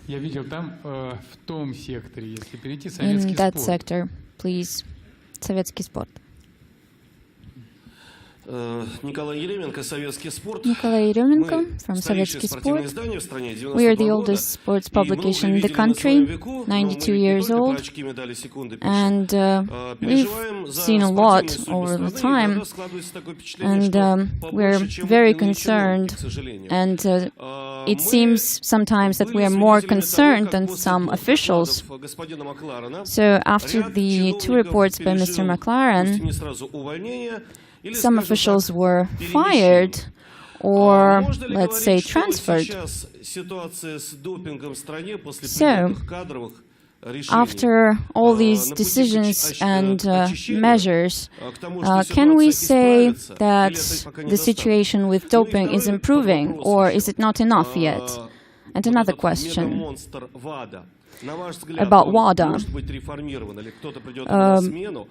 In that sector, please, советский спорт. Николай Еременко, Советский спорт. Nikolai Еременко from Советский спорт. We are the oldest sports publication in the country, 92 years old, and we've seen a lot over the time, and we're very concerned, and it seems sometimes that we are more concerned than some officials. So after the two reports by Mr. McLaren, some officials were fired or, let's say, transferred. So, after all these decisions and measures, can we say that the situation with doping is improving, or is it not enough yet? And another question about WADA.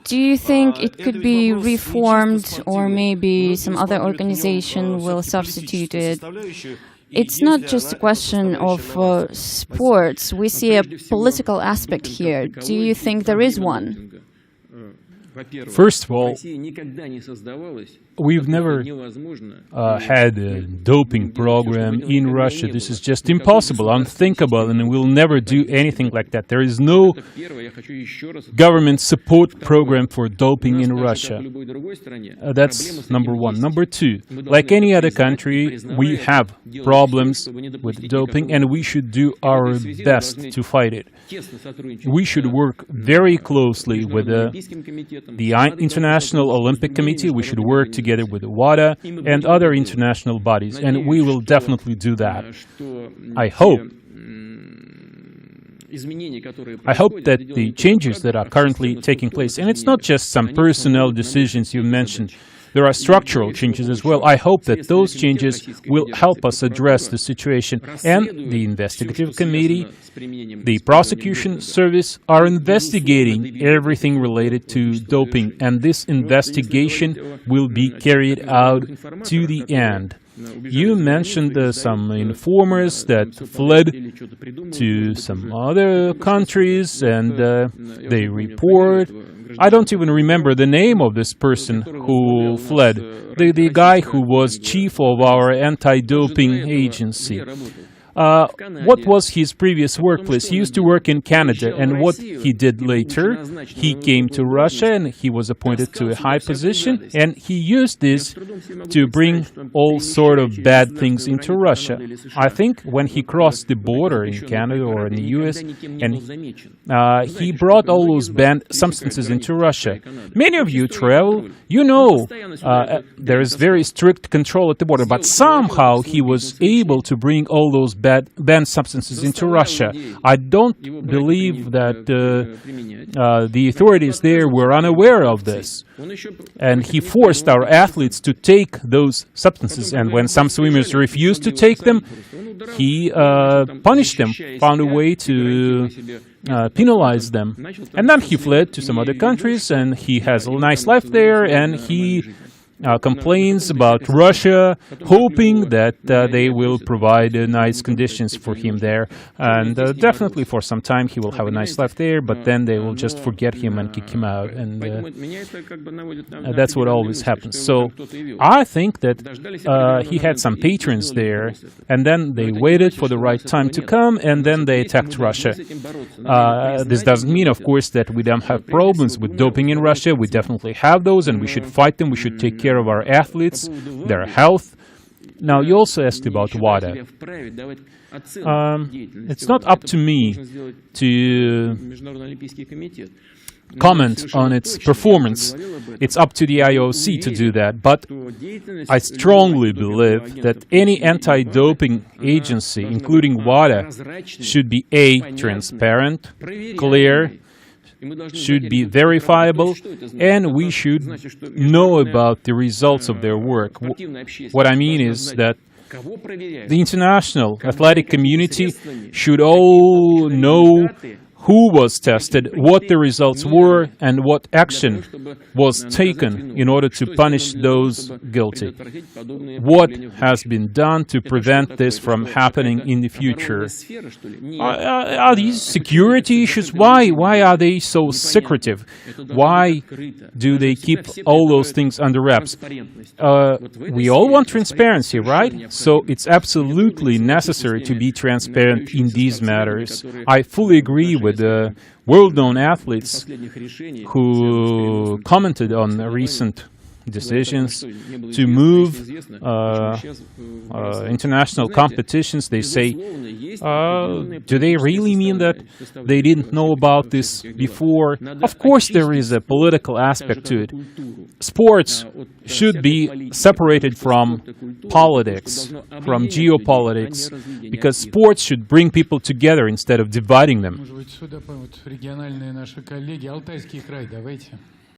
Do you think it could be reformed, or maybe some other organization will substitute it? It's not just a question of sports. We see a political aspect here. Do you think there is one? First of all, we've never had a doping program in Russia. This is just impossible, unthinkable, and we'll never do anything like that. There is no government support program for doping in Russia. That's number one. Number two, like any other country, we have problems with doping, and we should do our best to fight it. We should work very closely with the International Olympic Committee. We should work together with WADA and other international bodies, and we will definitely do that. I hope that the changes that are currently taking place, and it's not just some personnel decisions you mentioned, there are structural changes as well. I hope that those changes will help us address the situation, and the investigative committee, the prosecution service are investigating everything related to doping, and this investigation will be carried out to the end. You mentioned some informers that fled to some other countries, and they report. I don't even remember the name of this person who fled, the guy who was chief of our anti-doping agency. What was his previous workplace? He used to work in Canada, and what he did later, he came to Russia and he was appointed to a high position, and he used this to bring all sort of bad things into Russia. I think when he crossed the border in Canada or in the US, and he brought all those banned substances into Russia. Many of you travel, you know there is very strict control at the border, but somehow he was able to bring all those banned substances into Russia. I don't believe that the authorities there were unaware of this. And he forced our athletes to take those substances, and when some swimmers refused to take them, he punished them, found a way to penalize them. And then he fled to some other countries, and he has a nice life there, and he complains about Russia, hoping that they will provide nice conditions for him there. And definitely for some time he will have a nice life there, but then they will just forget him and kick him out. And that's what always happens. So I think that he had some patrons there, and then they waited for the right time to come, and then they attacked Russia. This doesn't mean, of course, that we don't have problems with doping in Russia. We definitely have those, and we should fight them. We should take care of our athletes, their health. Now, you also asked about WADA. It's not up to me to comment on its performance. It's up to the IOC to do that. But I strongly believe that any anti-doping agency, including WADA, should be A, transparent, clear, should be verifiable, and we should know about the results of their work. What I mean is that the international athletic community should all know who was tested, what the results were, and what action was taken in order to punish those guilty. What has been done to prevent this from happening in the future? Are these security issues? Why are they so secretive? Why do they keep all those things under wraps? We all want transparency, right? So it's absolutely necessary to be transparent in these matters. I fully agree with the world-known athletes who commented on recent decisions to move international competitions. They say, do they really mean that they didn't know about this before? Of course there is a political aspect to it. Sports should be separated from politics, from geopolitics, because sports should bring people together instead of dividing them.